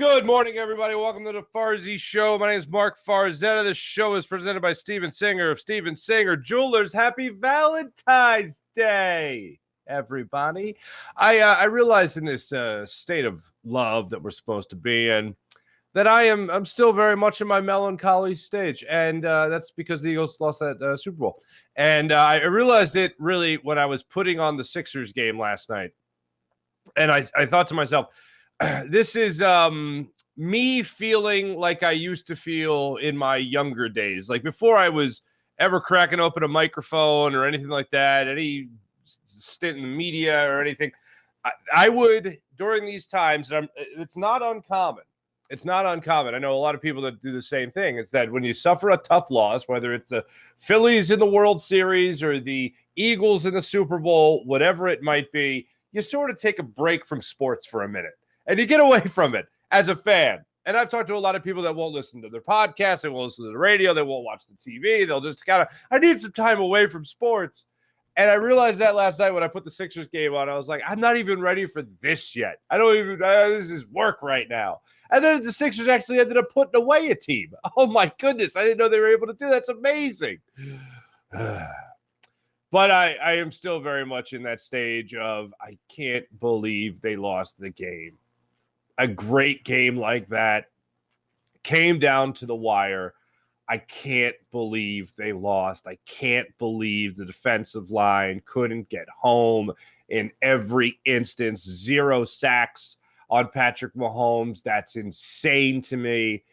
Good morning, everybody. Welcome to the Farzy Show. My name is Mark Farzetta. This show is presented by Steven Singer of Steven Singer Jewelers. Happy Valentine's Day, everybody. I realize in this state of love that we're supposed to be in that I'm still very much in my melancholy stage, and that's because the Eagles lost that Super Bowl. And I realized it really when I was putting on the Sixers game last night, and I thought to myself, this is me feeling like I used to feel in my younger days, like before I was ever cracking open a microphone or anything like that, any stint in the media or anything. I would, during these times, it's not uncommon. It's not uncommon. I know a lot of people that do the same thing. It's that when you suffer a tough loss, whether it's the Phillies in the World Series or the Eagles in the Super Bowl, whatever it might be, you sort of take a break from sports for a minute. And you get away from it as a fan. And I've talked to a lot of people that won't listen to their podcasts. They won't listen to the radio. They won't watch the TV. They'll just I need some time away from sports. And I realized that last night when I put the Sixers game on. I was like, I'm not even ready for this yet. This is work right now. And then the Sixers actually ended up putting away a team. Oh, my goodness. I didn't know they were able to do that. That's amazing. But I am still very much in that stage of I can't believe they lost the game. A great game like that came down to the wire. I can't believe they lost. I can't believe the defensive line couldn't get home in every instance. 0 sacks on Patrick Mahomes. That's insane to me.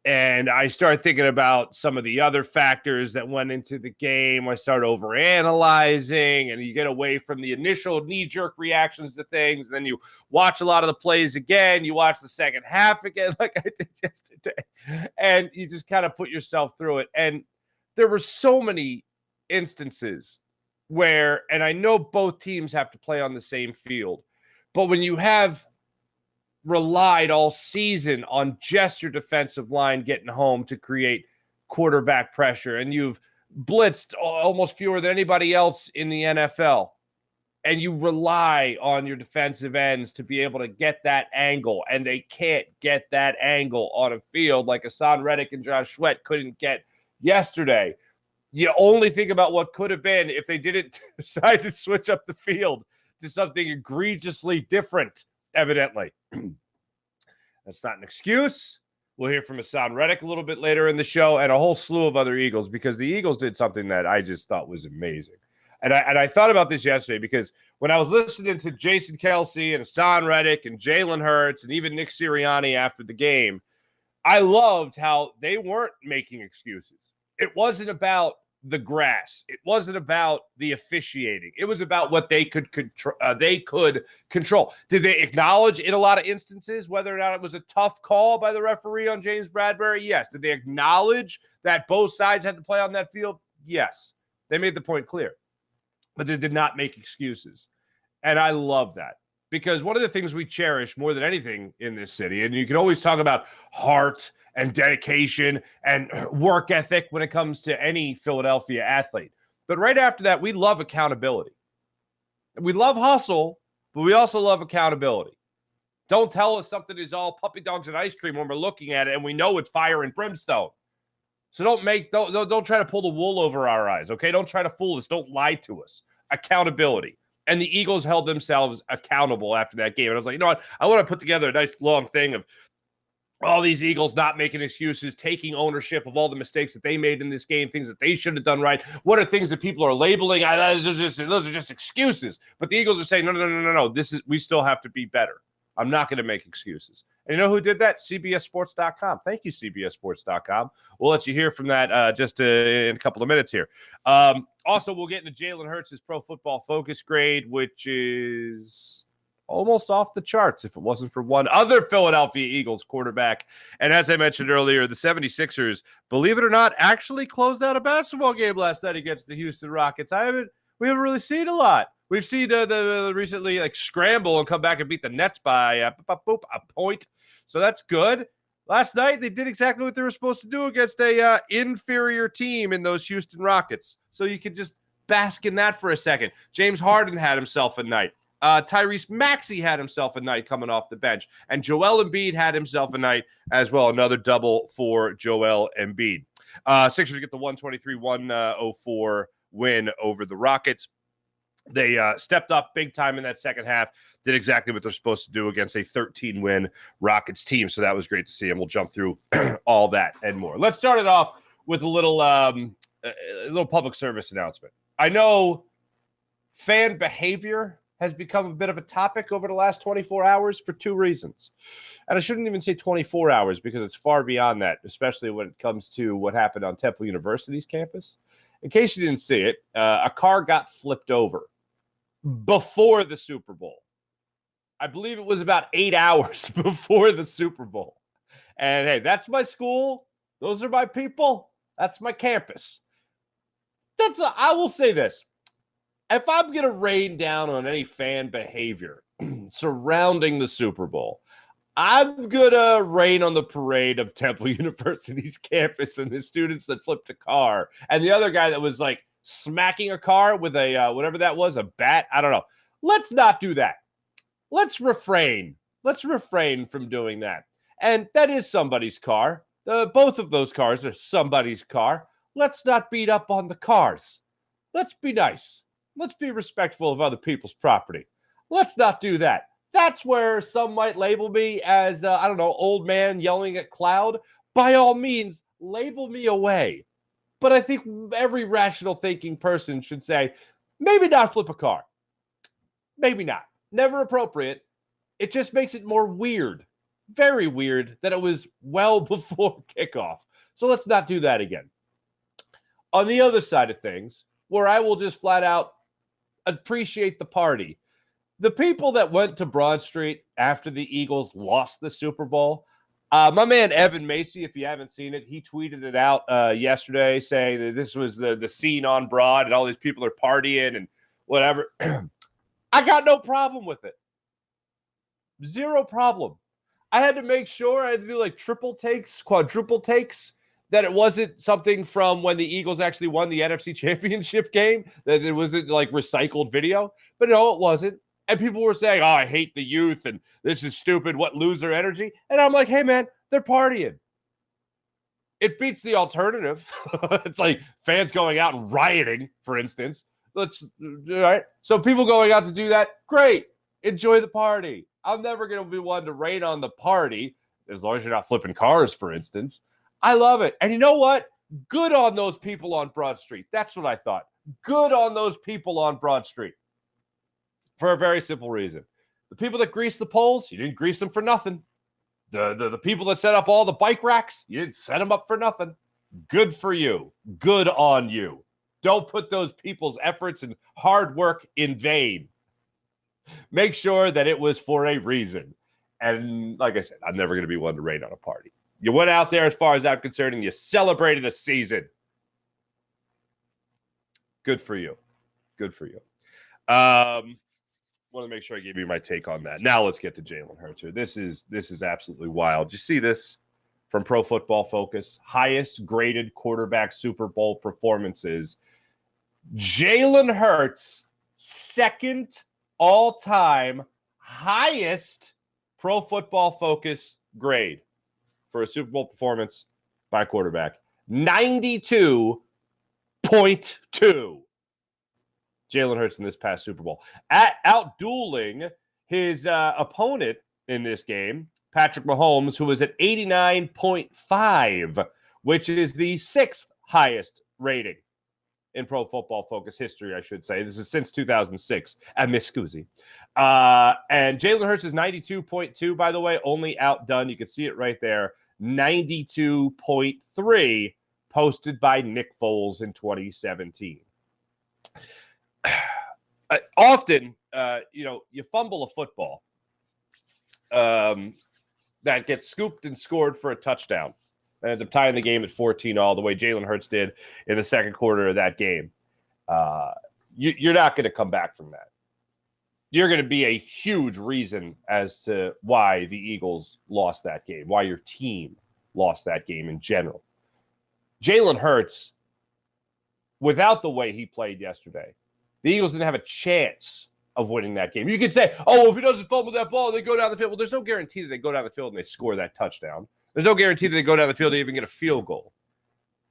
And I start thinking about some of the other factors that went into the game. I start overanalyzing, and you get away from the initial knee-jerk reactions to things. And then you watch a lot of the plays again. You watch the second half again, like I did yesterday. And you just kind of put yourself through it. And there were so many instances where, and I know both teams have to play on the same field, but when you have relied all season on just your defensive line getting home to create quarterback pressure, and you've blitzed almost fewer than anybody else in the NFL, and you rely on your defensive ends to be able to get that angle, and they can't get that angle on a field like Hassan Reddick and Josh Sweat couldn't get yesterday. You only think about what could have been if they didn't decide to switch up the field to something egregiously different, evidently. That's not an excuse. We'll hear from Hassan Reddick a little bit later in the show and a whole slew of other Eagles, because the Eagles did something that I just thought was amazing. And I thought about this yesterday because when I was listening to Jason Kelce and Hassan Reddick and Jalen Hurts and even Nick Sirianni after the game, I loved how they weren't making excuses. It wasn't about the grass. It wasn't about the officiating. It was about what they could control. Did they acknowledge in a lot of instances whether or not it was a tough call by the referee on James Bradbury? Yes. Did they acknowledge that both sides had to play on that field? Yes. They made the point clear. But they did not make excuses. And I love that, because one of the things we cherish more than anything in this city, and you can always talk about heart and dedication and work ethic when it comes to any Philadelphia athlete. But right after that, we love accountability. We love hustle, but we also love accountability. Don't tell us something is all puppy dogs and ice cream when we're looking at it and we know it's fire and brimstone. So don't try to pull the wool over our eyes, okay? Don't try to fool us. Don't lie to us. Accountability. And the Eagles held themselves accountable after that game. And I was like, you know what? I want to put together a nice long thing of all these Eagles not making excuses, taking ownership of all the mistakes that they made in this game, things that they should have done right. What are things that people are labeling? Those are just excuses. But the Eagles are saying, no. We still have to be better. I'm not going to make excuses. And you know who did that? CBSSports.com. Thank you, CBSSports.com. We'll let you hear from that just in a couple of minutes here. Also, we'll get into Jalen Hurts' Pro Football Focus grade, which is almost off the charts if it wasn't for one other Philadelphia Eagles quarterback. And as I mentioned earlier, the 76ers, believe it or not, actually closed out a basketball game last night against the Houston Rockets. We haven't really seen a lot. We've seen the recently scramble and come back and beat the Nets by a point. So that's good. Last night, they did exactly what they were supposed to do against a inferior team in those Houston Rockets. So you could just bask in that for a second. James Harden had himself a night. Tyrese Maxey had himself a night coming off the bench, and Joel Embiid had himself a night as well. Another double for Joel Embiid. Sixers get the 123-104 win over the Rockets. They stepped up big time in that second half, did exactly what they're supposed to do against a 13-win Rockets team. So that was great to see, and we'll jump through all that and more. Let's start it off with a little public service announcement. I know fan behavior has become a bit of a topic over the last 24 hours for two reasons. And I shouldn't even say 24 hours because it's far beyond that, especially when it comes to what happened on Temple University's campus. In case you didn't see it, a car got flipped over before the Super Bowl. I believe it was about 8 hours before the Super Bowl. And hey, that's my school. Those are my people. That's my campus. I will say this. If I'm going to rain down on any fan behavior surrounding the Super Bowl, I'm going to rain on the parade of Temple University's campus and the students that flipped a car and the other guy that was like smacking a car with a whatever that was, a bat. I don't know. Let's not do that. Let's refrain. Let's refrain from doing that. And that is somebody's car. Both of those cars are somebody's car. Let's not beat up on the cars. Let's be nice. Let's be respectful of other people's property. Let's not do that. That's where some might label me as, old man yelling at cloud. By all means, label me away. But I think every rational thinking person should say, maybe not flip a car. Maybe not. Never appropriate. It just makes it more weird. Very weird that it was well before kickoff. So let's not do that again. On the other side of things, where I will just flat out appreciate the party. The people that went to Broad Street after the Eagles lost the Super Bowl, my man Evan Macy, if you haven't seen it, he tweeted it out yesterday saying that this was the scene on Broad and all these people are partying and whatever. I got no problem with it. Zero problem. I had to make sure I had to do like triple takes, quadruple takes, that it wasn't something from when the Eagles actually won the NFC Championship game, that it wasn't like recycled video. But no, it wasn't. And people were saying, oh, I hate the youth and this is stupid. What loser energy? And I'm like, hey, man, they're partying. It beats the alternative. It's like fans going out and rioting, for instance. All right. So people going out to do that, great. Enjoy the party. I'm never going to be one to rain on the party, as long as you're not flipping cars, for instance. I love it. And you know what? Good on those people on Broad Street. That's what I thought. Good on those people on Broad Street. For a very simple reason. The people that grease the poles, you didn't grease them for nothing. The people that set up all the bike racks, you didn't set them up for nothing. Good for you. Good on you. Don't put those people's efforts and hard work in vain. Make sure that it was for a reason. And like I said, I'm never going to be one to rain on a party. You went out there, as far as I'm concerned, and you celebrated a season. Good for you. Good for you. Want to make sure I give you my take on that. Now let's get to Jalen Hurts here. This is absolutely wild. Did you see this from Pro Football Focus? Highest graded quarterback Super Bowl performances. Jalen Hurts, second all-time highest Pro Football Focus grade for a Super Bowl performance by a quarterback. 92.2. Jalen Hurts in this past Super Bowl. Outdueling his opponent in this game, Patrick Mahomes, who was at 89.5, which is the sixth highest rating in Pro Football Focus history, I should say. This is since 2006 at Miss Scusi. And Jalen Hurts is 92.2, by the way, only outdone. You can see it right there. 92.3 posted by Nick Foles in 2017. Often, you fumble a football that gets scooped and scored for a touchdown. And ends up tying the game at 14-all, the way Jalen Hurts did in the second quarter of that game. You're not going to come back from that. You're going to be a huge reason as to why the Eagles lost that game, why your team lost that game in general. Jalen Hurts, without the way he played yesterday, the Eagles didn't have a chance of winning that game. You could say, oh, well, if he doesn't fumble that ball, they go down the field. Well, there's no guarantee that they go down the field and they score that touchdown. There's no guarantee that they go down the field and even get a field goal.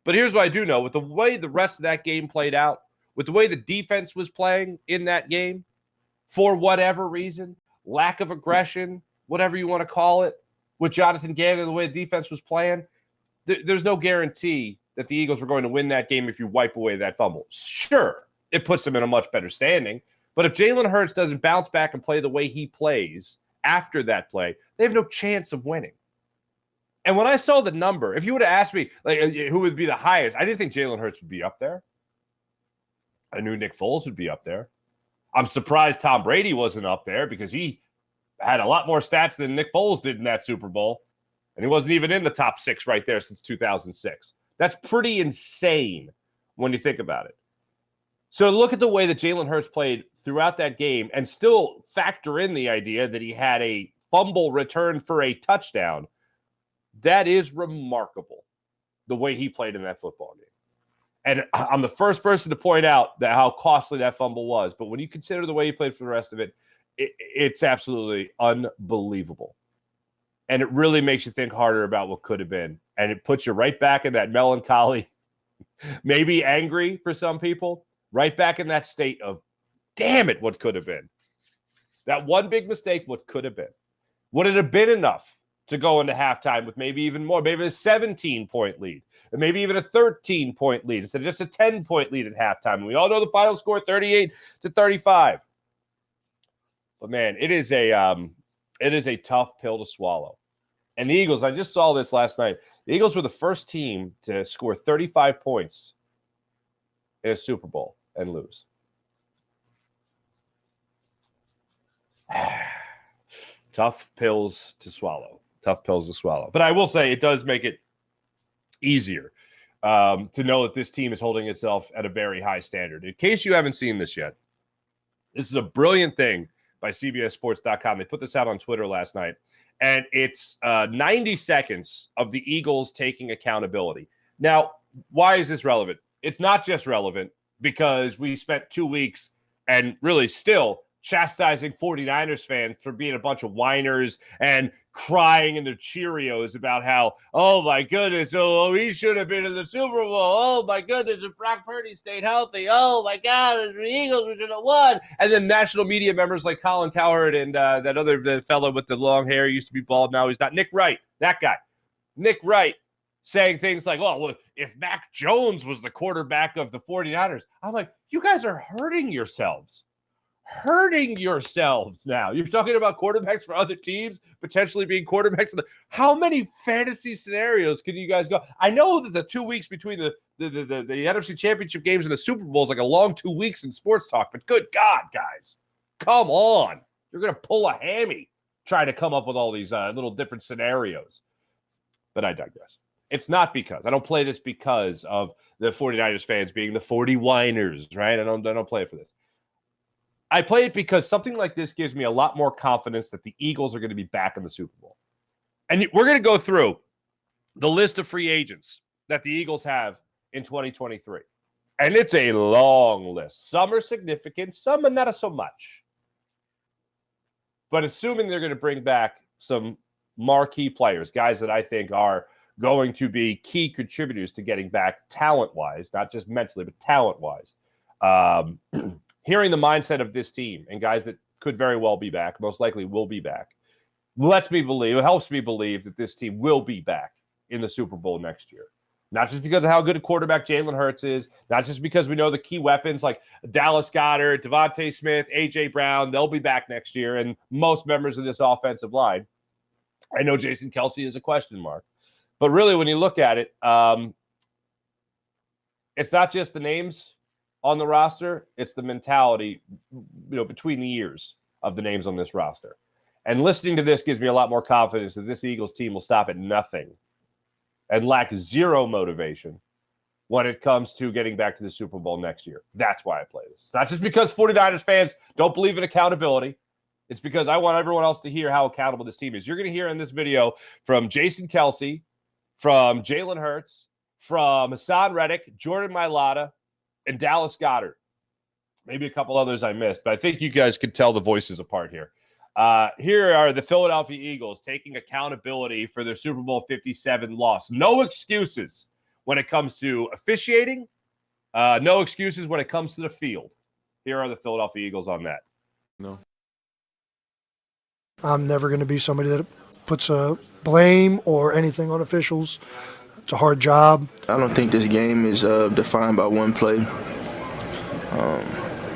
But here's what I do know. With the way the rest of that game played out, with the way the defense was playing in that game, for whatever reason, lack of aggression, whatever you want to call it, with Jonathan Gannon, the way the defense was playing, there's no guarantee that the Eagles were going to win that game if you wipe away that fumble. Sure, it puts them in a much better standing. But if Jalen Hurts doesn't bounce back and play the way he plays after that play, they have no chance of winning. And when I saw the number, if you would have asked me like who would be the highest, I didn't think Jalen Hurts would be up there. I knew Nick Foles would be up there. I'm surprised Tom Brady wasn't up there because he had a lot more stats than Nick Foles did in that Super Bowl. And he wasn't even in the top 6 right there since 2006. That's pretty insane when you think about it. So look at the way that Jalen Hurts played throughout that game and still factor in the idea that he had a fumble return for a touchdown. That is remarkable, the way he played in that football game. And I'm the first person to point out that how costly that fumble was. But when you consider the way he played for the rest of it, it's absolutely unbelievable. And it really makes you think harder about what could have been. And it puts you right back in that melancholy, maybe angry for some people, right back in that state of, damn it, what could have been. That one big mistake, what could have been. Would it have been enough to go into halftime with maybe even more, maybe a 17-point lead, and maybe even a 13-point lead instead of just a 10-point lead at halftime? And we all know the final score, 38-35. But man, it is a tough pill to swallow. And the Eagles, I just saw this last night. The Eagles were the first team to score 35 points in a Super Bowl and lose. Tough pills to swallow. Tough pills to swallow. But I will say it does make it easier to know that this team is holding itself at a very high standard. In case you haven't seen this yet, this is a brilliant thing by CBSSports.com. They put this out on Twitter last night. And it's 90 seconds of the Eagles taking accountability. Now, why is this relevant? It's not just relevant because we spent 2 weeks and really still chastising 49ers fans for being a bunch of whiners and crying in their Cheerios about how, oh my goodness, oh, he should have been in the Super Bowl. Oh my goodness, if Brock Purdy stayed healthy. Oh my God, the Eagles should have won. And then national media members like Colin Cowherd and that other fellow with the long hair, used to be bald, now he's not. Nick Wright, that guy. Nick Wright saying things like, oh, well, if Mac Jones was the quarterback of the 49ers. I'm like, you guys are hurting yourselves. Hurting yourselves now. You're talking about quarterbacks for other teams potentially being quarterbacks. How many fantasy scenarios can you guys go? I know that the 2 weeks between the NFC Championship games and the Super Bowl is like a long 2 weeks in sports talk, but good God, guys, come on. You're going to pull a hammy trying to come up with all these little different scenarios. But I digress. It's not because. I don't play this because of the 49ers fans being the 40 whiners, right? I don't play it for this. I play it because something like this gives me a lot more confidence that the Eagles are going to be back in the Super Bowl. And we're going to go through the list of free agents that the Eagles have in 2023. And it's a long list. Some are significant, some are not so much. But assuming they're going to bring back some marquee players, guys that I think are going to be key contributors to getting back talent-wise, not just mentally, but talent-wise. Hearing the mindset of this team and guys that could very well be back, most likely will be back, helps me believe that this team will be back in the Super Bowl next year. Not just because of how good a quarterback Jalen Hurts is, not just because we know the key weapons like Dallas Goedert, Devontae Smith, A.J. Brown, they'll be back next year, and most members of this offensive line. I know Jason Kelce is a question mark. But really, when you look at it, it's not just the names on the roster, it's the mentality, between the ears of the names on this roster. And listening to this gives me a lot more confidence that this Eagles team will stop at nothing and lack zero motivation when it comes to getting back to the Super Bowl next year. That's why I play this. It's not just because 49ers fans don't believe in accountability. It's because I want everyone else to hear how accountable this team is. You're going to hear in this video from Jason Kelce, from Jalen Hurts, from Hassan Reddick, Jordan Mailata, and Dallas Goedert. maybe a couple others I missed, but I think you guys could tell the voices apart here. Here are the Philadelphia Eagles taking accountability for their Super Bowl 57 loss. No excuses when it comes to officiating. No excuses when it comes to the field. Here are the Philadelphia Eagles on that. No. I'm never going to be somebody that puts a blame or anything on officials. It's a hard job. I don't think this game is defined by one play.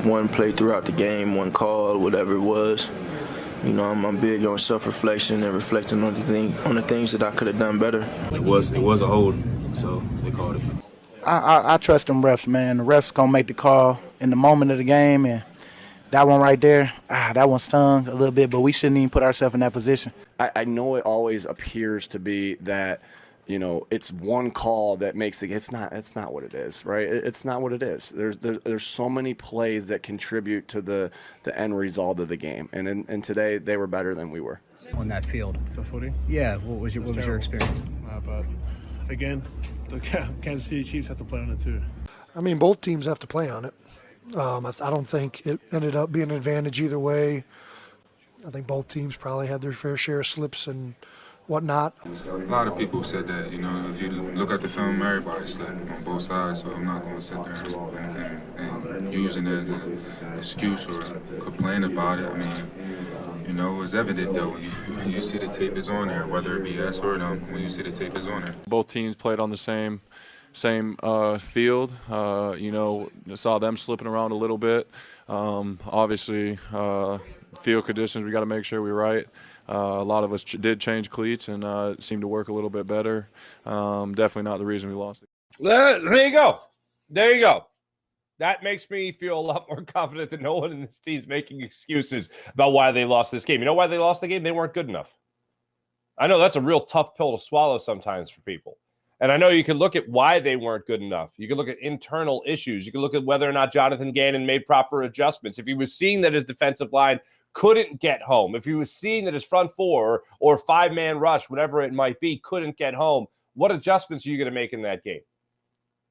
One play throughout the game, one call, whatever it was. You know, I'm big on self-reflection and reflecting on the things that I could have done better. It was a hold, so they called it. I trust them refs, man. The refs gonna make the call in the moment of the game, and that one right there, that one stung a little bit, but we shouldn't even put ourselves in that position. I know it always appears to be that, you know, it's one call that makes it. It's not what it is, right? It's not what it is. There's so many plays that contribute to the end result of the game, and today they were better than we were. On that field, the footing. Yeah. What was your experience? But again, the Kansas City Chiefs have to play on it too. I mean, both teams have to play on it. I don't think it ended up being an advantage either way. I think both teams probably had their fair share of slips and whatnot. A lot of people said that, you know, if you look at the film, everybody slipped on both sides, so I'm not going to sit there and use it as an excuse or complain about it. I mean, you know, it's evident, though, when you see the tape is on there, whether it be us or them, when you see the tape is on there. Both teams played on the same field. You know, saw them slipping around a little bit. Obviously, field conditions, we got to make sure we're right. A lot of us did change cleats and it seemed to work a little bit better. Definitely not the reason we lost. There you go. There you go. That makes me feel a lot more confident that no one in this team is making excuses about why they lost this game. You know why they lost the game? They weren't good enough. I know that's a real tough pill to swallow sometimes for people. And I know you can look at why they weren't good enough. You can look at internal issues. You can look at whether or not Jonathan Gannon made proper adjustments. If he was seeing that his defensive line couldn't get home, if he was seeing that his front four or five-man rush, whatever it might be, couldn't get home, what adjustments are you going to make in that game?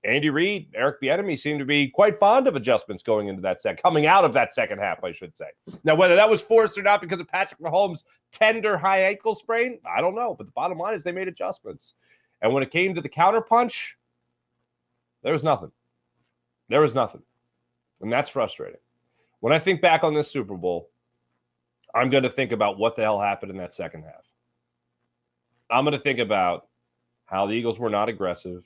Andy Reid, Eric Bieniemy seemed to be quite fond of adjustments coming out of that second half, I should say. Now, whether that was forced or not because of Patrick Mahomes' tender high ankle sprain, I don't know. But the bottom line is they made adjustments. And when it came to the counterpunch, there was nothing. There was nothing. And that's frustrating. When I think back on this Super Bowl, I'm going to think about what the hell happened in that second half. I'm going to think about how the Eagles were not aggressive.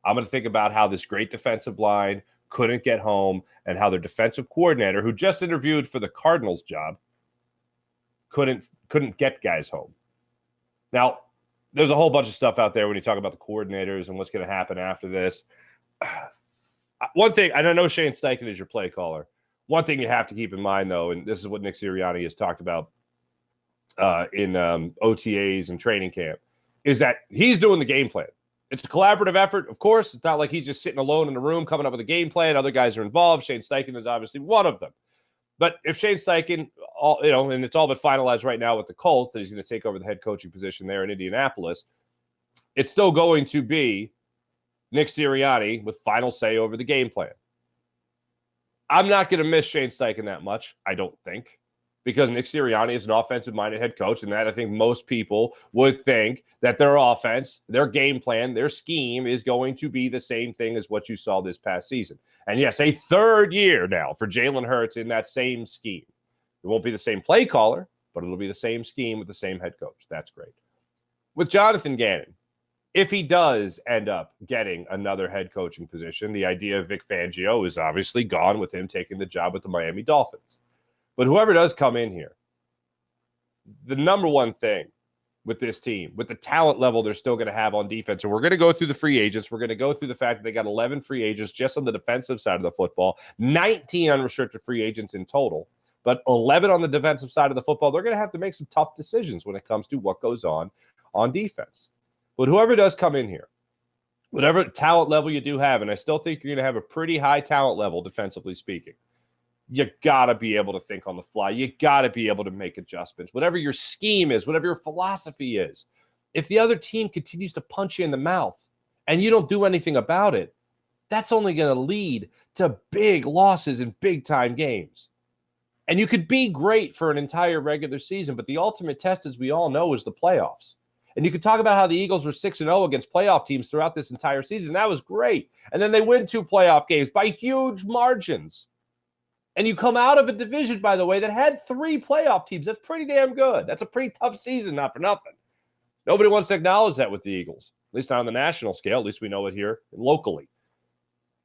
I'm going to think about how this great defensive line couldn't get home and how their defensive coordinator, who just interviewed for the Cardinals job, couldn't get guys home. Now, there's a whole bunch of stuff out there when you talk about the coordinators and what's going to happen after this. One thing, and I know Shane Steichen is your play caller. One thing you have to keep in mind, though, and this is what Nick Sirianni has talked about in OTAs and training camp, is that he's doing the game plan. It's a collaborative effort, of course. It's not like he's just sitting alone in the room coming up with a game plan. Other guys are involved. Shane Steichen is obviously one of them. But if Shane Steichen, and it's all but finalized right now with the Colts that he's going to take over the head coaching position there in Indianapolis, it's still going to be Nick Sirianni with final say over the game plan. I'm not going to miss Shane Steichen that much, I don't think, because Nick Sirianni is an offensive-minded head coach, and that I think most people would think that their offense, their game plan, their scheme is going to be the same thing as what you saw this past season. And yes, a third year now for Jalen Hurts in that same scheme. It won't be the same play caller, but it'll be the same scheme with the same head coach. That's great. With Jonathan Gannon, if he does end up getting another head coaching position, the idea of Vic Fangio is obviously gone with him taking the job with the Miami Dolphins. But whoever does come in here, the number one thing with this team, with the talent level they're still going to have on defense, and we're going to go through the free agents. We're going to go through the fact that they got 11 free agents just on the defensive side of the football, 19 unrestricted free agents in total, but 11 on the defensive side of the football. They're going to have to make some tough decisions when it comes to what goes on defense. But whoever does come in here, whatever talent level you do have, and I still think you're going to have a pretty high talent level defensively speaking, you got to be able to think on the fly. You got to be able to make adjustments. Whatever your scheme is, whatever your philosophy is, if the other team continues to punch you in the mouth and you don't do anything about it, that's only going to lead to big losses in big-time games. And you could be great for an entire regular season, but the ultimate test, as we all know, is the playoffs. And you could talk about how the Eagles were 6-0 against playoff teams throughout this entire season. That was great. And then they win 2 playoff games by huge margins. And you come out of a division, by the way, that had 3 playoff teams. That's pretty damn good. That's a pretty tough season, not for nothing. Nobody wants to acknowledge that with the Eagles, at least not on the national scale. At least we know it here locally.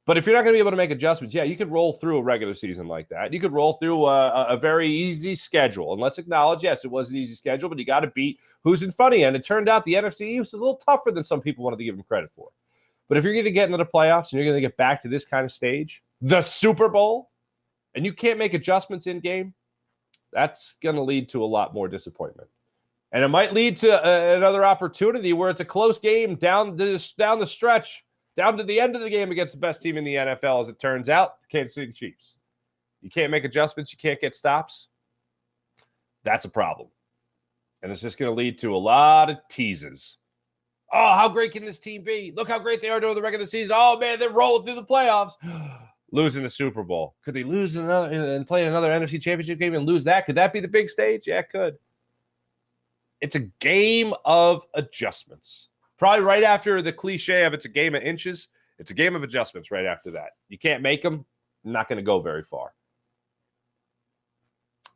But if you're not going to be able to make adjustments, yeah, you could roll through a regular season like that. You could roll through a very easy schedule. And let's acknowledge, yes, it was an easy schedule, but you got to beat who's in front of you. And it turned out the NFC East was a little tougher than some people wanted to give them credit for. But if you're going to get into the playoffs and you're going to get back to this kind of stage, the Super Bowl, and you can't make adjustments in game, that's going to lead to a lot more disappointment. And it might lead to another opportunity where it's a close game down the stretch, down to the end of the game against the best team in the NFL, as it turns out, the Kansas City Chiefs. You can't make adjustments. You can't get stops. That's a problem. And it's just going to lead to a lot of teases. Oh, how great can this team be? Look how great they are during the regular season. Oh, man, they're rolling through the playoffs. Losing the Super Bowl. Could they lose another and play another NFC Championship game and lose that? Could that be the big stage? Yeah, it could. It's a game of adjustments. Probably right after the cliche of it's a game of inches, it's a game of adjustments right after that. You can't make them, not going to go very far.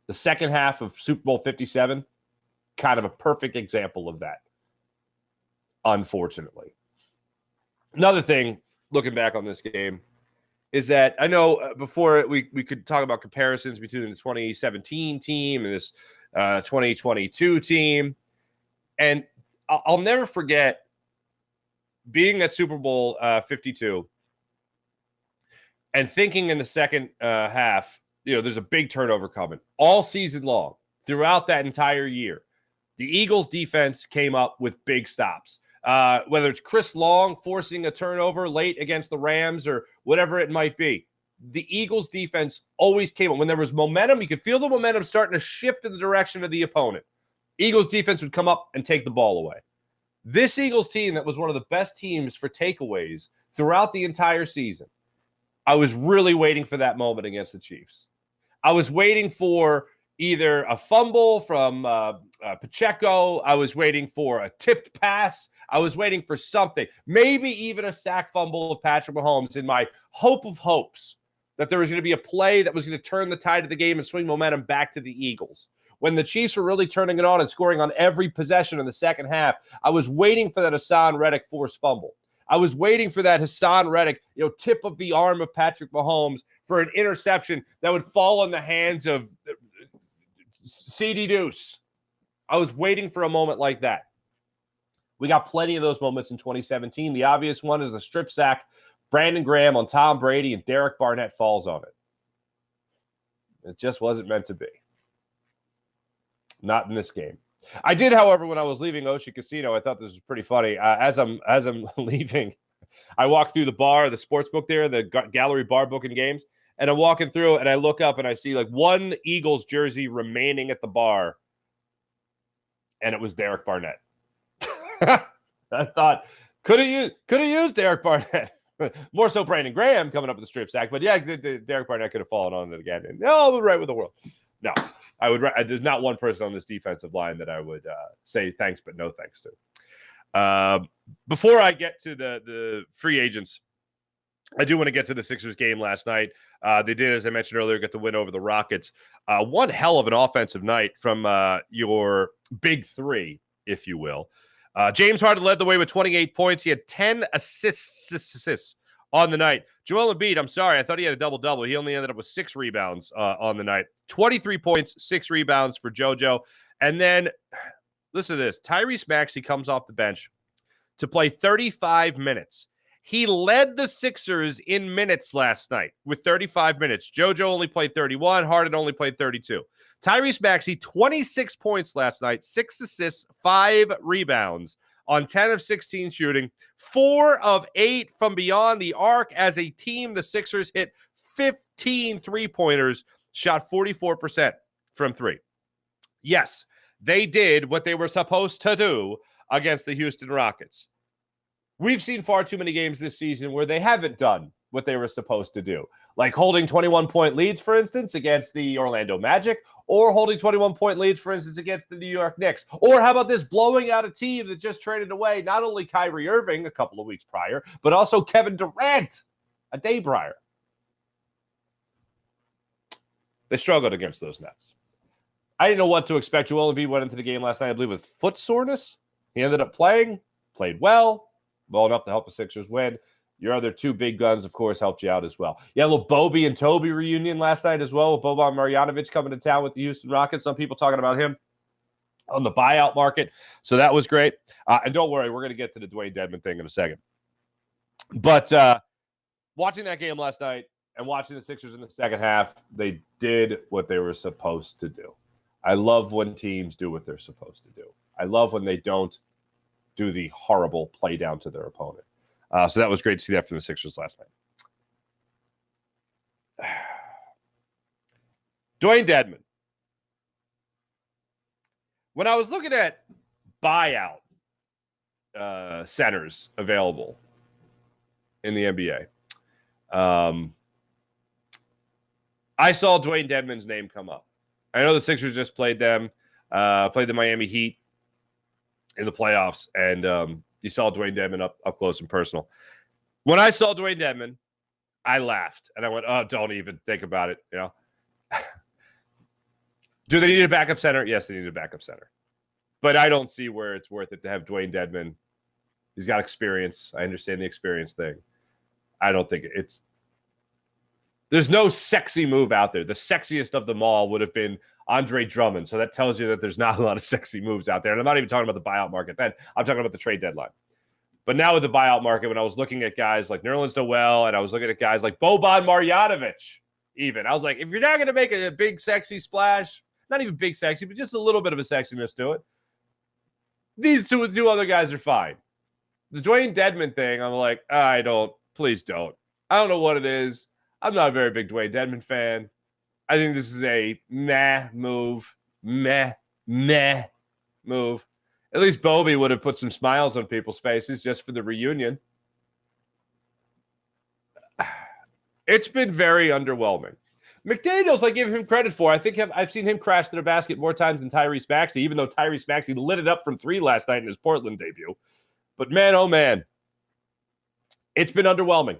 The second half of Super Bowl 57, kind of a perfect example of that, unfortunately. Another thing, looking back on this game, is that I know before we could talk about comparisons between the 2017 team and this 2022 team. And I'll never forget being at Super Bowl 52 and thinking in the second half, there's a big turnover coming all season long throughout that entire year. The Eagles defense came up with big stops. Whether it's Chris Long forcing a turnover late against the Rams or whatever it might be. The Eagles defense always came up. When there was momentum, you could feel the momentum starting to shift in the direction of the opponent. Eagles defense would come up and take the ball away. This Eagles team that was one of the best teams for takeaways throughout the entire season, I was really waiting for that moment against the Chiefs. I was waiting for either a fumble from Pacheco. I was waiting for a tipped pass. I was waiting for something, maybe even a sack fumble of Patrick Mahomes in my hope of hopes that there was going to be a play that was going to turn the tide of the game and swing momentum back to the Eagles. When the Chiefs were really turning it on and scoring on every possession in the second half, I was waiting for that Hassan Reddick forced fumble. I was waiting for that Hassan Reddick, tip of the arm of Patrick Mahomes for an interception that would fall in the hands of C.D. Deuce. I was waiting for a moment like that. We got plenty of those moments in 2017. The obvious one is the strip sack, Brandon Graham on Tom Brady, and Derek Barnett falls on it. It just wasn't meant to be. Not in this game. I did, however, when I was leaving Ocean Casino, I thought this was pretty funny. As I'm leaving, I walk through the bar, the sports book there, the gallery bar booking games, and I'm walking through and I look up and I see like one Eagles jersey remaining at the bar, and it was Derek Barnett. I thought, could have used Derek Barnett. More so Brandon Graham coming up with the strip sack. But yeah, Derek Barnett could have fallen on it again. And no, we're right with the world. No, there's not one person on this defensive line that I would say thanks, but no thanks to. Before I get to the free agents, I do want to get to the Sixers game last night. They did, as I mentioned earlier, get the win over the Rockets. One hell of an offensive night from your big three, if you will. James Harden led the way with 28 points. He had 10 assists on the night. Joel Embiid, I'm sorry, I thought he had a double-double. He only ended up with 6 rebounds on the night. 23 points, 6 rebounds for JoJo. And then, listen to this. Tyrese Maxey comes off the bench to play 35 minutes. He led the Sixers in minutes last night with 35 minutes. JoJo only played 31. Harden only played 32. Tyrese Maxey, 26 points last night, 6 assists, 5 rebounds on 10 of 16 shooting, 4 of 8 from beyond the arc. As a team, the Sixers hit 15 three-pointers, shot 44% from 3. Yes, they did what they were supposed to do against the Houston Rockets. We've seen far too many games this season where they haven't done what they were supposed to do. Like holding 21-point leads, for instance, against the Orlando Magic, or holding 21-point leads, for instance, against the New York Knicks. Or how about this, blowing out a team that just traded away not only Kyrie Irving a couple of weeks prior, but also Kevin Durant a day prior. They struggled against those Nets. I didn't know what to expect. Joel Embiid went into the game last night, I believe, with foot soreness. He ended up played well enough to help the Sixers win. Your other two big guns, of course, helped you out as well. You had a little Bobby and Toby reunion last night as well, with Boban Marjanovic coming to town with the Houston Rockets. Some people talking about him on the buyout market. So that was great. And don't worry, we're going to get to the Dwayne Dedmon thing in a second. But watching that game last night and watching the Sixers in the second half, they did what they were supposed to do. I love when teams do what they're supposed to do. I love when they don't do the horrible play down to their opponent. So that was great to see that from the Sixers last night. Dwayne Dedmon. When I was looking at buyout centers available in the NBA, I saw Dwayne Dedmon's name come up. I know the Sixers just played the Miami Heat in the playoffs, and you saw Dwayne Dedmon up close and personal. When I saw Dwayne Dedmon, I laughed, and I went, oh, don't even think about it, you know. Do they need a backup center? Yes, they need a backup center. But I don't see where it's worth it to have Dwayne Dedmon. He's got experience. I understand the experience thing. I don't think there's no sexy move out there. The sexiest of them all would have been Andre Drummond. So that tells you that there's not a lot of sexy moves out there. And I'm not even talking about the buyout market then. I'm talking about the trade deadline. But now with the buyout market, when I was looking at guys like Nerlens Noel and I was looking at guys like Boban Marjanovic, even, I was like, if you're not going to make a big sexy splash, not even big sexy, but just a little bit of a sexiness to it, these two other guys are fine. The Dwayne Dedmon thing, I'm like, please don't. I don't know what it is. I'm not a very big Dwayne Dedmon fan. I think this is a meh move. Meh move. At least Bobby would have put some smiles on people's faces just for the reunion. It's been very underwhelming. McDaniels, I give him credit for. I think I've seen him crash to the basket more times than Tyrese Maxey, even though Tyrese Maxey lit it up from 3 last night in his Portland debut. But man, oh man, it's been underwhelming.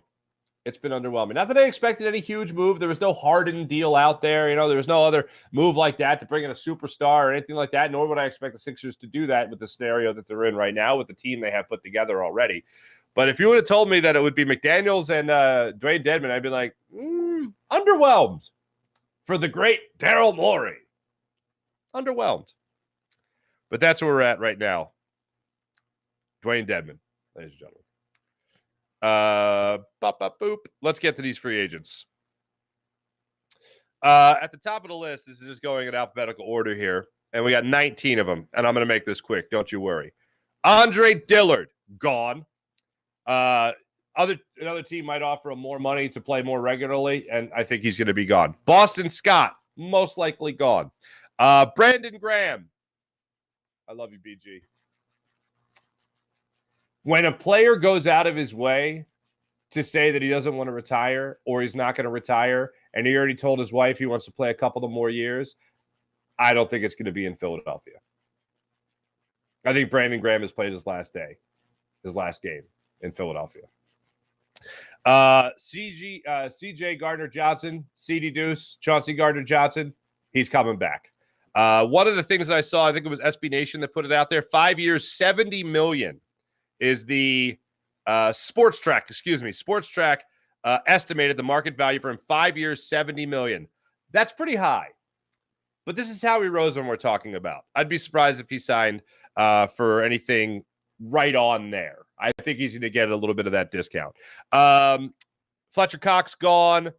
It's been underwhelming. Not that I expected any huge move. There was no Harden deal out there. You know, there was no other move like that to bring in a superstar or anything like that, nor would I expect the Sixers to do that with the scenario that they're in right now with the team they have put together already. But if you would have told me that it would be McDaniels and Dwayne Dedmon, I'd be like, underwhelmed for the great Daryl Morey. Underwhelmed. But that's where we're at right now. Dwayne Dedmon, ladies and gentlemen. Boop. Let's get to these free agents. At the top of the list, this is just going in alphabetical order here, and we got 19 of them, and I'm going to make this quick. Don't you worry. Andre Dillard, gone. Another team might offer him more money to play more regularly, and I think he's going to be gone. Boston Scott, most likely gone. Brandon Graham. I love you, BG. When a player goes out of his way to say that he doesn't want to retire or he's not going to retire, and he already told his wife he wants to play a couple of more years, I don't think it's going to be in Philadelphia. I think Brandon Graham has played his last game in Philadelphia. CJ Gardner-Johnson, CD Deuce, Chauncey Gardner-Johnson, he's coming back. One of the things that I saw, I think it was SB Nation that put it out there, 5 years, $70 million is the Sports Track estimated the market value for him. 5 years, $70 million. That's pretty high. But this is Howie Roseman we're talking about. I'd be surprised if he signed for anything right on there. I think he's going to get a little bit of that discount. Fletcher Cox gone.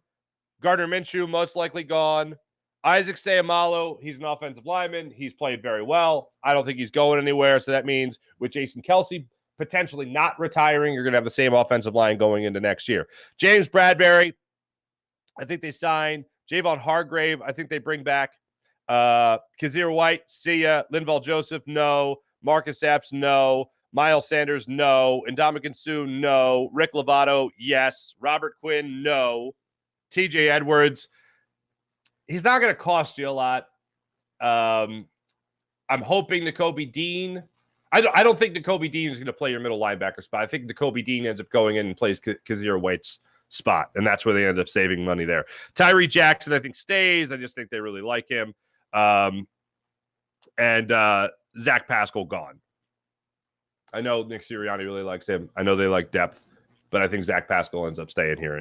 Gardner Minshew most likely gone. Isaac Seumalo, he's an offensive lineman. He's played very well. I don't think he's going anywhere. So that means with Jason Kelce potentially not retiring, you're going to have the same offensive line going into next year. James Bradbury, I think they signed. Javon Hargrave, I think they bring back. Kazir White, see ya. Linval Joseph, no. Marcus Epps, no. Miles Sanders, no. Ndamukong Suh, no. Rick Lovato, yes. Robert Quinn, no. TJ Edwards, he's not going to cost you a lot. I'm hoping Nakobe Dean. I don't think Nakobe Dean is going to play your middle linebacker spot. I think Nakobe Dean ends up going in and plays Kazir White's spot, and that's where they end up saving money there. Tyree Jackson, I think, stays. I just think they really like him. And Zach Pascal gone. I know Nick Sirianni really likes him. I know they like depth, but I think Zach Pascal ends up staying here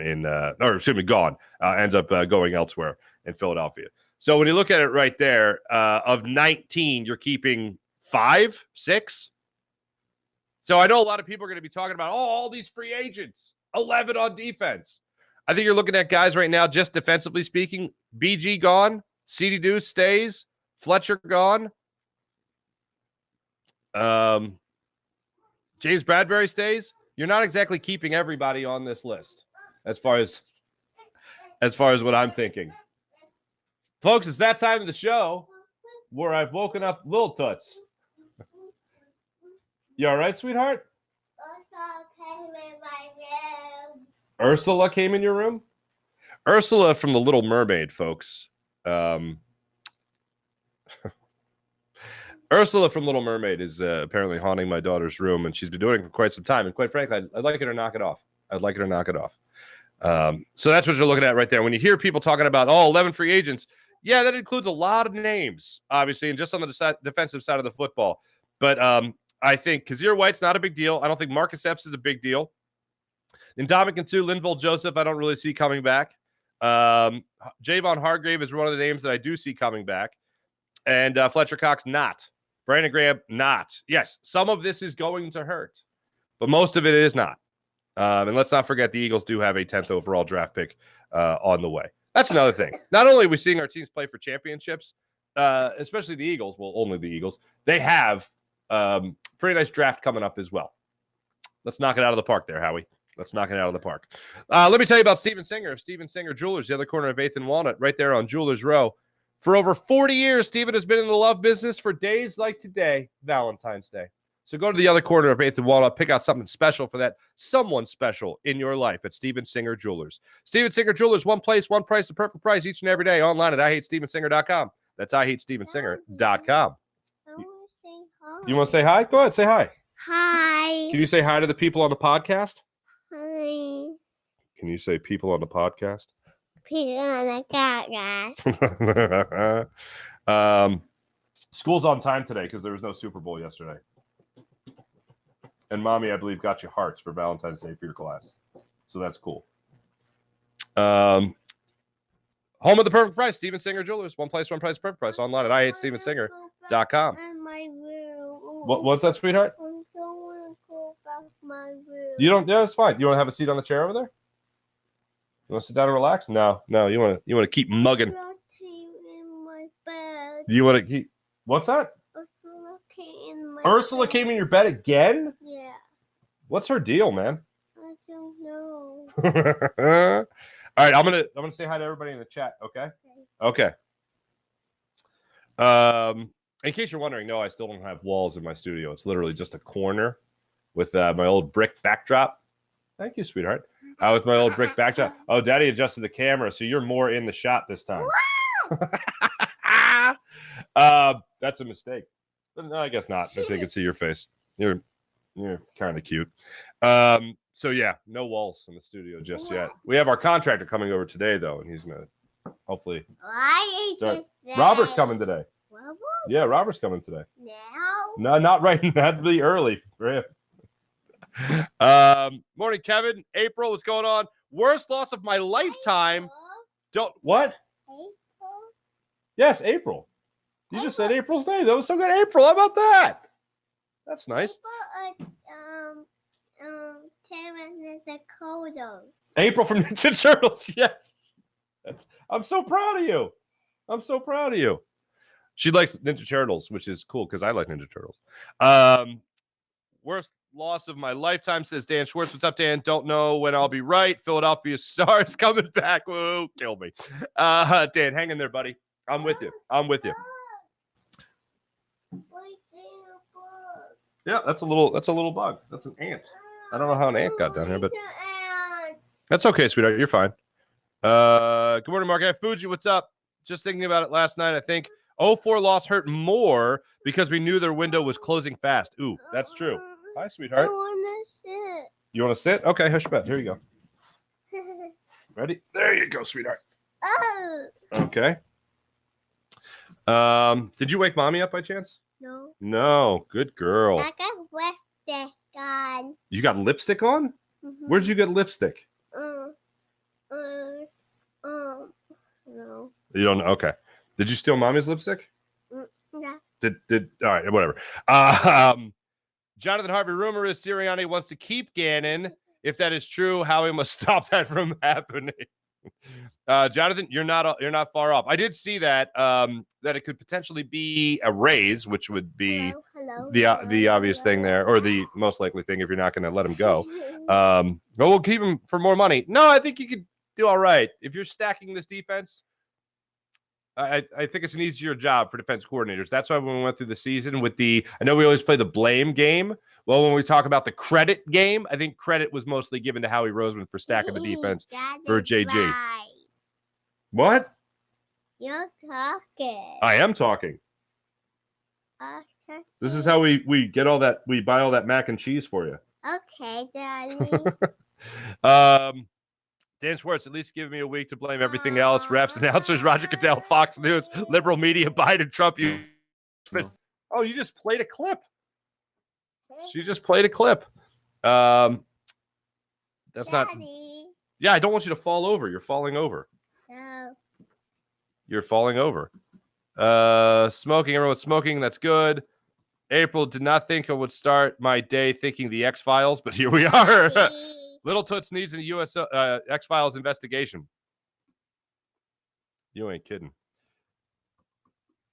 gone. Ends up going elsewhere in Philadelphia. So when you look at it right there, of 19, you're keeping 5, 6. So I know a lot of people are going to be talking about, all these free agents, 11 on defense. I think you're looking at guys right now, just defensively speaking. BG gone. CD Deuce stays. Fletcher gone. James Bradbury stays. You're not exactly keeping everybody on this list as far as what I'm thinking. Folks, it's that time of the show where I've woken up Lil Toots. You all right, sweetheart? Ursula came in your room? Ursula from The Little Mermaid, folks. Ursula from Little Mermaid is apparently haunting my daughter's room, and she's been doing it for quite some time. And quite frankly, I'd like her to knock it off. So that's what you're looking at right there. When you hear people talking about, 11 free agents, yeah, that includes a lot of names, obviously, and just on the defensive side of the football. But I think Kazir White's not a big deal. I don't think Marcus Epps is a big deal. Ndamukong Suh, Linval Joseph, I don't really see coming back. Javon Hargrave is one of the names that I do see coming back. And Fletcher Cox, not. Brandon Graham, not. Yes, some of this is going to hurt, but most of it is not. And let's not forget the Eagles do have a 10th overall draft pick on the way. That's another thing. Not only are we seeing our teams play for championships, especially the Eagles, well, only the Eagles, they have pretty nice draft coming up as well. Let's knock it out of the park there, Howie. Let's knock it out of the park. Let me tell you about Steven Singer of Steven Singer Jewelers, the other corner of 8th and Walnut, right there on Jewelers Row. For over 40 years, Steven has been in the love business for days like today, Valentine's Day. So go to the other corner of 8th and Walnut, pick out something special for that someone special in your life at Steven Singer Jewelers. Steven Singer Jewelers, one place, one price, the perfect price each and every day. Online at IHateStevenSinger.com. That's IHateStevenSinger.com. You want to say hi? Go ahead, say hi. Hi. Can you say hi to the people on the podcast? Hi. Can you say people on the podcast? People on the podcast. School's on time today because there was no Super Bowl yesterday. And Mommy, I believe, got you hearts for Valentine's Day for your class. So that's cool. Home of the perfect price, Steven Singer Jewelers. One place, one price, perfect price. Online at IHateStevenSinger.com. What's that, sweetheart? I don't want to go back to my room. You don't? Yeah, it's fine. You want to have a seat on the chair over there? You want to sit down and relax? No. You want to keep mugging. In my bed. You want to keep? What's that? Ursula came in my Ursula bed. came in your bed again? Yeah. What's What's her deal, man? I don't know. All right, I'm gonna say hi to everybody in the chat. Okay. In case you're wondering, no, I still don't have walls in my studio. It's literally just a corner with my old brick backdrop. Thank you, sweetheart. With my old brick backdrop. Oh, Daddy adjusted the camera, so you're more in the shot this time. That's a mistake. But no, I guess not. If they can see your face, you're kind of cute. So yeah, no walls in the studio just yet. We have our contractor coming over today, though, and he's gonna hopefully. Why is start. this Robert's coming today. Robert? Yeah, Robert's coming today. Now? No, not right. That'd be early for him. Morning, Kevin. April, what's going on? Worst loss of my lifetime. Don't what? April? Yes, April. You just said April's name. That was so good. April, how about that? That's nice. April from Ninja Turtles. Yes. I'm so proud of you. She likes Ninja Turtles, which is cool because I like Ninja Turtles. Worst loss of my lifetime, says Dan Schwartz. What's up, Dan? Don't know when I'll be right. Philadelphia Stars coming back. Whoa, kill me. Dan, hang in there, buddy. I'm with you. Yeah, that's a little bug. That's an ant. I don't know how an ant got down here, but that's okay, sweetheart. You're fine. Good morning, Mark. Hey, Fuji, what's up? Just thinking about it last night. I think 0-4 loss hurt more because we knew their window was closing fast. Ooh, that's true. Hi, sweetheart. I want to sit. You want to sit? Okay, hush, bet. Here you go. Ready? There you go, sweetheart. Oh. Okay. Did you wake mommy up by chance? No. No. Good girl. I got lipstick on. You got lipstick on? Mm-hmm. Where'd you get lipstick? No. You don't know? Okay. Did you steal mommy's lipstick? Yeah. Did all right, whatever. Jonathan Harvey, rumor is Sirianni wants to keep Gannon. If that is true, Howie must stop that from happening. Jonathan, you're not far off. I did see that that it could potentially be a raise, which would be the obvious thing there, or the most likely thing if you're not going to let him go. But we'll keep him for more money. No, I think you could do all right if you're stacking this defense. I think it's an easier job for defense coordinators. That's why when we went through the season with I know we always play the blame game. Well, when we talk about the credit game, I think credit was mostly given to Howie Roseman for stacking the defense for JG. Right. What? You're talking. I am talking. Okay. This is how we get all that. We buy all that mac and cheese for you. Okay, Daddy. Dan Schwartz, at least give me a week to blame everything else. Refs, announcers, Roger Goodell, Fox News, liberal media, Biden, Trump. Oh, you just played a clip. She just played a clip. That's Daddy. Not. Yeah, I don't want you to fall over. You're falling over. No. You're falling over. Smoking. Everyone's smoking. That's good. April, did not think I would start my day thinking the X-Files, but here we are. Little Toots needs a U.S. X-Files investigation. You ain't kidding.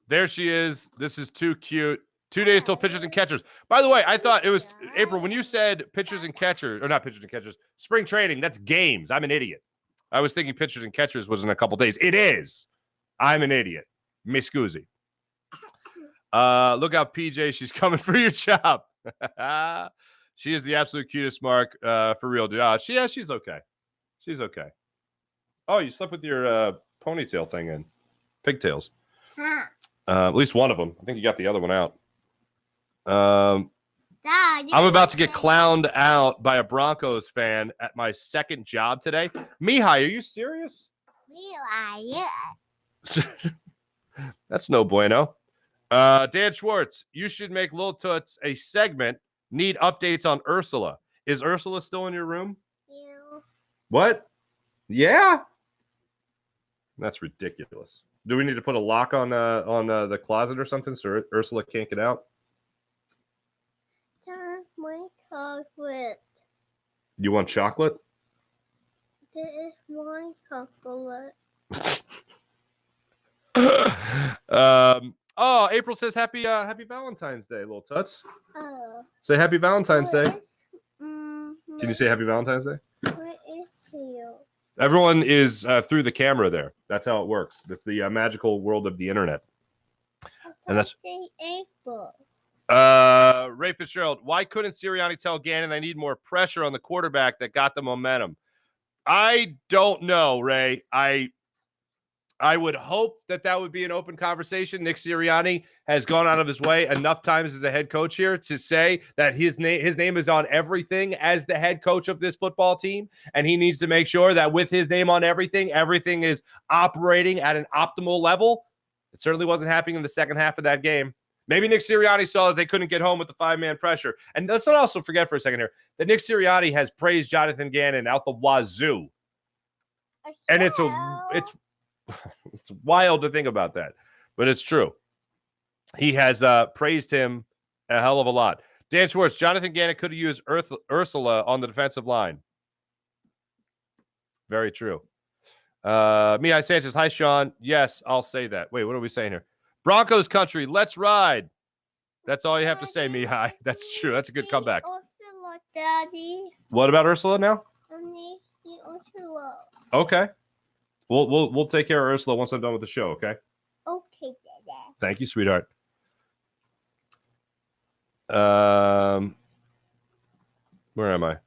There she is. This is too cute. 2 days till pitchers and catchers. By the way, I thought it was April when you said pitchers and catchers, or not pitchers and catchers, spring training. That's games. I'm an idiot. I was thinking pitchers and catchers was in a couple days. It is. I'm an idiot. Me scusi. Look out, PJ. She's coming for your job. She is the absolute cutest, Mark. For real, dude. She's okay. She's okay. Oh, you slept with your ponytail thing in. Pigtails. Huh. At least one of them. I think you got the other one out. I'm about to get clowned out by a Broncos fan at my second job today. Mihai, are you serious? Yeah. That's no bueno. Dan Schwartz, you should make Lil Toots a segment. Need updates on Ursula. Is Ursula still in your room? Yeah. What? Yeah? That's ridiculous. Do we need to put a lock on the closet or something so Ursula can't get out? There's my chocolate. You want chocolate? There is my chocolate. April says happy Valentine's Day, little Tuts. Oh. Say happy Valentine's Day. Can you say happy Valentine's Day? Where is you? Everyone is through the camera there. That's how it works. That's the magical world of the internet. And that's April. Ray Fitzgerald. Why couldn't Sirianni tell Gannon I need more pressure on the quarterback that got the momentum? I don't know, Ray. I would hope that would be an open conversation. Nick Sirianni has gone out of his way enough times as a head coach here to say that his name is on everything as the head coach of this football team, and he needs to make sure that with his name on everything is operating at an optimal level. It certainly wasn't happening in the second half of that game. Maybe Nick Sirianni saw that they couldn't get home with the five-man pressure. And let's not also forget for a second here that Nick Sirianni has praised Jonathan Gannon out the wazoo. And it's wild to think about that, but it's true. He has praised him a hell of a lot. Dan Schwartz, Jonathan Gannon could have used Ursula on the defensive line. Very true. Mihai Sanchez, hi, Sean. Yes, I'll say that. Wait, what are we saying here? Broncos country, let's ride. That's all you have to say, Mihai. That's true. That's a good comeback. Ursula, Daddy. What about Ursula now? I need to see Ursula. Okay. We'll take care of Ursula once I'm done with the show, okay? Okay, Dada. Thank you, sweetheart. Where am I?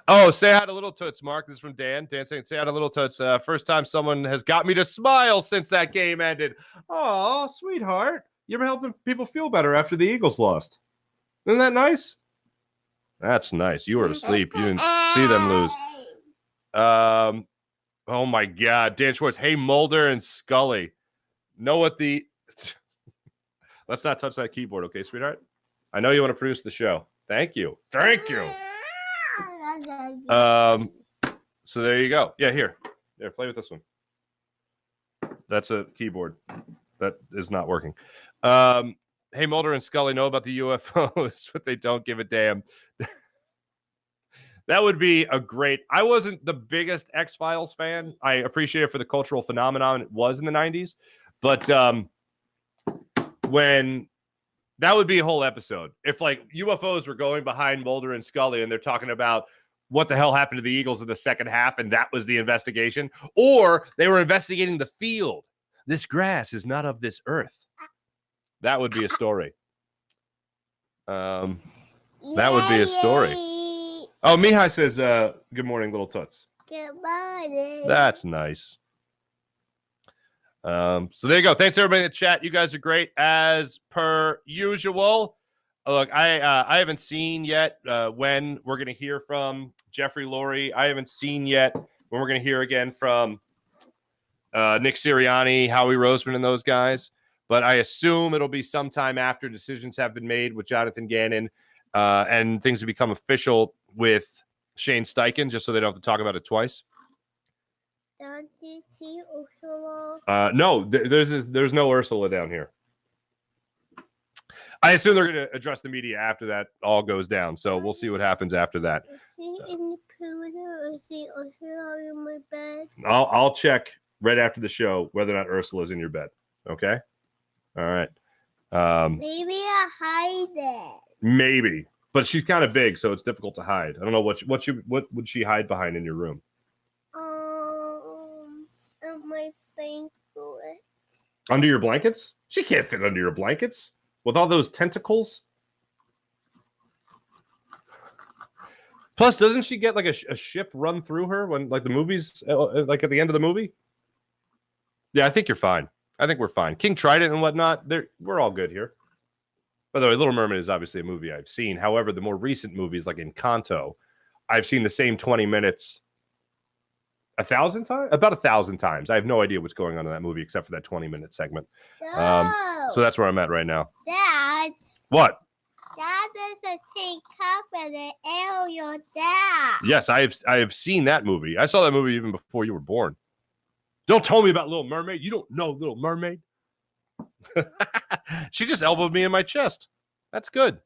Oh, say hi to Little Toots, Mark. This is from Dan. Dan saying, say hi to Little Toots. First time someone has got me to smile since that game ended. Oh, sweetheart. You ever helping people feel better after the Eagles lost? Isn't that nice? That's nice. You were asleep. You didn't see them lose. Oh, my God. Dan Schwartz. Hey, Mulder and Scully. Know what the... Let's not touch that keyboard, okay, sweetheart? I know you want to produce the show. Thank you. Thank you. So there you go. Yeah, here, play with this one. That's a keyboard that is not working. Hey, Mulder and Scully know about the UFOs, but they don't give a damn. That would be a great. I wasn't the biggest X-Files fan. I appreciate it for the cultural phenomenon it was in the 90s, but when that would be a whole episode. If like UFOs were going behind Mulder and Scully and they're talking about what the hell happened to the Eagles in the second half, and that was the investigation, or they were investigating the field. This grass is not of this earth. That would be a story. That would be a story. Oh, Mihai says, good morning, little toots. Good morning. That's nice. So there you go. Thanks everybody in the chat. You guys are great as per usual. Look, I haven't seen yet when we're going to hear from Jeffrey Lurie. I haven't seen yet when we're going to hear again from Nick Sirianni, Howie Roseman, and those guys. But I assume it'll be sometime after decisions have been made with Jonathan Gannon and things have become official with Shane Steichen, just so they don't have to talk about it twice. Don't you see Ursula? No, there's no Ursula down here. I assume they're going to address the media after that all goes down. So we'll see what happens after that. Is he in the pool or is he Ursula in my bed? I'll check right after the show whether or not Ursula's in your bed. Okay. All right. Maybe I hide it. Maybe, but she's kind of big, so it's difficult to hide. I don't know what would she hide behind in your room? My blanket. Under your blankets? She can't fit under your blankets with all those tentacles. Plus, doesn't she get like a ship run through her when like the movies, like at the end of the movie? Yeah, I think you're fine. I think we're fine. King Trident and whatnot, we're all good here. By the way, Little Mermaid is obviously a movie I've seen. However, the more recent movies, like Encanto, I've seen the same 20 minutes 1,000 times? About 1,000 times. I have no idea what's going on in that movie except for that 20-minute segment. No. So that's where I'm at right now. Dad. What? Dad is a pink cup and an Ariel, Dad. Yes, I have seen that movie. I saw that movie even before you were born. Don't tell me about Little Mermaid. You don't know Little Mermaid. She just elbowed me in my chest. That's good.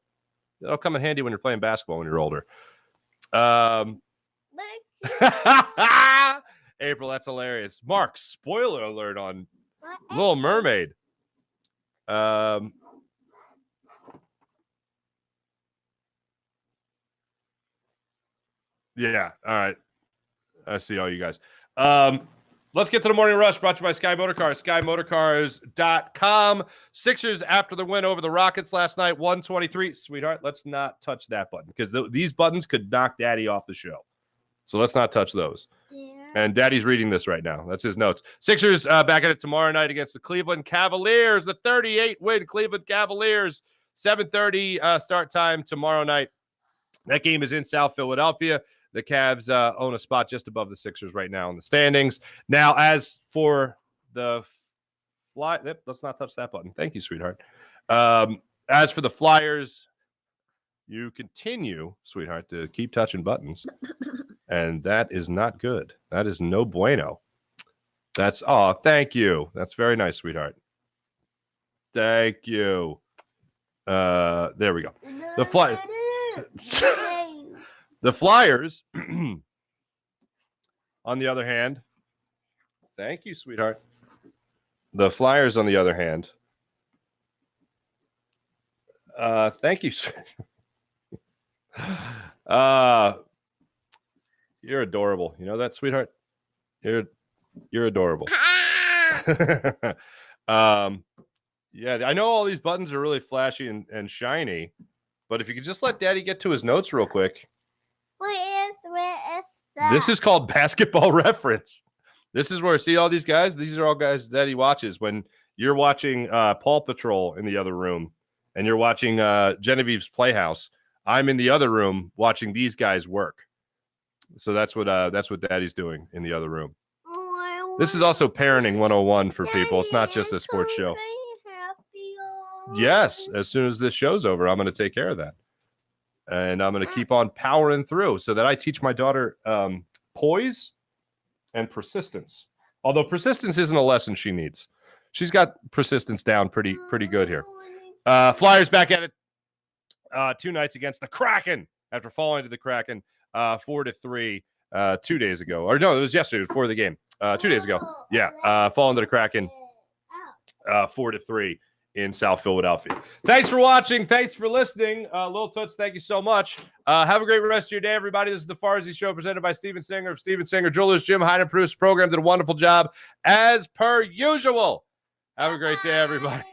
That'll come in handy when you're playing basketball when you're older. April, that's hilarious. Mark, spoiler alert on Little Mermaid. Yeah, all right. I see all you guys. Let's get to the morning rush brought to you by Sky Motorcars, SkyMotorcars.com. Sixers after the win over the Rockets last night, 123. Sweetheart, let's not touch that button because these buttons could knock Daddy off the show. So let's not touch those. Yeah. And Daddy's reading this right now. That's his notes. Sixers back at it tomorrow night against the Cleveland Cavaliers. The 38-win Cleveland Cavaliers. 7:30 start time tomorrow night. That game is in South Philadelphia. The Cavs own a spot just above the Sixers right now in the standings. Now, as for the let's not touch that button. Thank you, sweetheart. As for the Flyers, you continue, sweetheart, to keep touching buttons. And that is not good. That is no bueno. Thank you. That's very nice, sweetheart. Thank you. There we go. The Flyers, on the other hand, thank you, sweetheart. The Flyers, on the other hand, thank you. You're adorable. You know that, sweetheart? You're adorable. Yeah, I know all these buttons are really flashy and shiny, but if you could just let Daddy get to his notes real quick. Where is that? This is called Basketball Reference. This is where, see all these guys? These are all guys that he watches when you're watching Paw Patrol in the other room and you're watching Genevieve's Playhouse. I'm in the other room watching these guys work. So that's what Daddy's doing in the other room. This is also Parenting 101 for people. It's not just a sports show. Yes, as soon as this show's over, I'm going to take care of that. And I'm going to keep on powering through so that I teach my daughter poise and persistence. Although persistence isn't a lesson she needs. She's got persistence down pretty good here. Flyers back at it 2 nights against the Kraken after falling to the Kraken 4-3 2 days ago. Or no, it was yesterday before the game. 2 days ago. Yeah, falling to the Kraken 4-3 in South Philadelphia. Thanks for watching. Thanks for listening. Lil Toots, thank you so much. Have a great rest of your day, everybody. This is the Farzy Show presented by Steven Singer of Steven Singer Jewelers. Jim Hyden produced the program, did a wonderful job as per usual. Have a great day, everybody.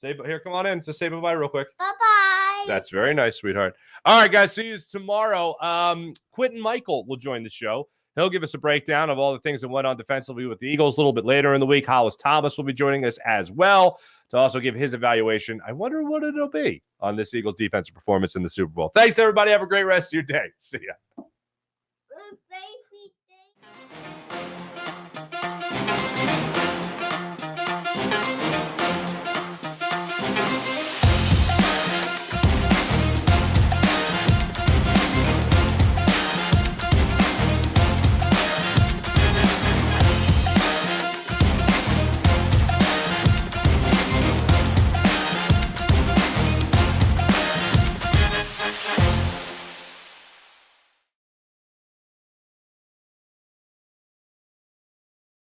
Here, come on in. Just say bye-bye real quick. Bye-bye. That's very nice, sweetheart. All right, guys. See you tomorrow. Quentin Michael will join the show. He'll give us a breakdown of all the things that went on defensively with the Eagles a little bit later in the week. Hollis Thomas will be joining us as well to also give his evaluation. I wonder what it'll be on this Eagles defensive performance in the Super Bowl. Thanks, everybody. Have a great rest of your day. See ya.